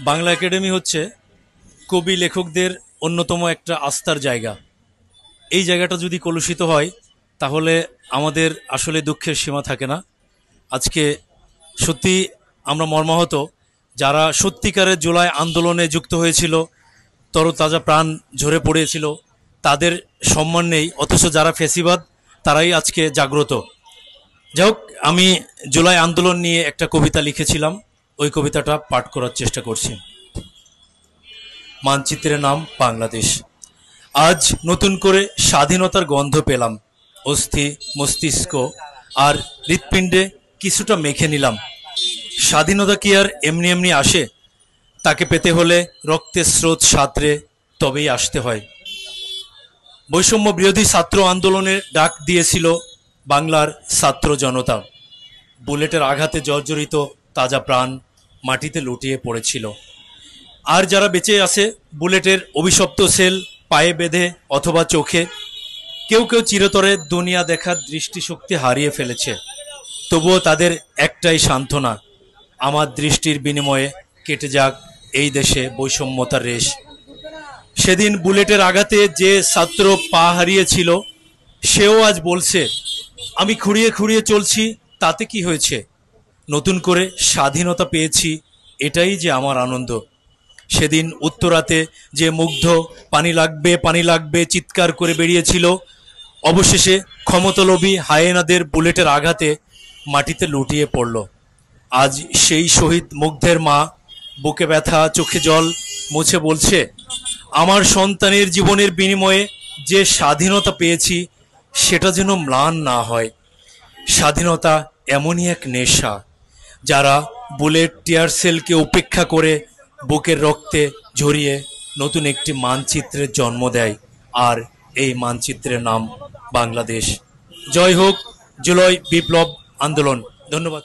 Bangla academy হচ্ছে কবি লেখকদের অন্যতম একটা আস্থার জায়গা। এই জায়গাটা যদি কলুষিত হয় তাহলে আমাদের আসলে দুঃখের সীমা থাকে না। আজকে সত্যি আমরা মর্মাহত, যারা সত্যিকারের জুলাই আন্দোলনে যুক্ত হয়েছিল, তরতাজা প্রাণ ঝরে পড়েছিল, তাদের সম্মান নেই, অথচ যারা ফেসিবাদ তারাই আজকে জাগ্রত। যাই হোক, আমি জুলাই আন্দোলন নিয়ে একটা কবিতা লিখেছিলাম, ওই কবিতাটা পাঠ করার চেষ্টা করছি। মানচিত্রের নাম বাংলাদেশ। আজ নতুন করে স্বাধীনতার গন্ধ পেলাম, অস্থি মস্তিষ্ক আর হৃৎপিণ্ডে কিছুটা মেখে নিলাম। স্বাধীনতা কি আর এমনি এমনি আসে? তাকে পেতে হলে রক্তের স্রোত সাঁতরে তবেই আসতে হয়। বৈষম্য বিরোধী ছাত্র আন্দোলনের ডাক দিয়েছিল বাংলার ছাত্র জনতা। বুলেটের আঘাতে জর্জরিত তাজা প্রাণ মাটিতে লুটিয়ে পড়েছিল। আর যারা বেঁচে আছে, বুলেটের অভিশপ্ত সেল পায়ে বেঁধে অথবা চোখে, কেউ কেউ চিরতরে দুনিয়া দেখার দৃষ্টিশক্তি হারিয়ে ফেলেছে। তবুও তাদের একটাই সান্ত্বনা, আমার দৃষ্টির বিনিময়ে কেটে যাক এই দেশে বৈষম্যতার রেশ। সেদিন বুলেটের আঘাতে যে ছাত্র পা হারিয়েছিল, সেও আজ বলছে, আমি খুঁড়িয়ে খুঁড়িয়ে চলছি, তাতে কি হয়েছে? নতুন করে স্বাধীনতা পেয়েছি, এটাই যে আমার আনন্দ। সেদিন উত্তরাতে যে মুগ্ধ পানি লাগবে চিৎকার করে বেরিয়েছিল, অবশেষে ক্ষমতালোভী হায়েনাদের বুলেটের আঘাতে মাটিতে লুটিয়ে পড়ল। আজ সেই শহীদ মুগ্ধের মা বুকে ব্যথা চোখে জল মুছে বলছে, আমার সন্তানের জীবনের বিনিময়ে যে স্বাধীনতা পেয়েছি, সেটা যেন ম্লান না হয়। স্বাধীনতা এমনই এক নেশা, যারা বুলেট টিয়ার সেলকে উপেক্ষা করে বুকের রক্তে ঝরিয়ে নতুন একটি মানচিত্রের জন্ম দেয়। আর এই মানচিত্রের নাম বাংলাদেশ। জয় হোক জুলাই বিপ্লব আন্দোলন। ধন্যবাদ।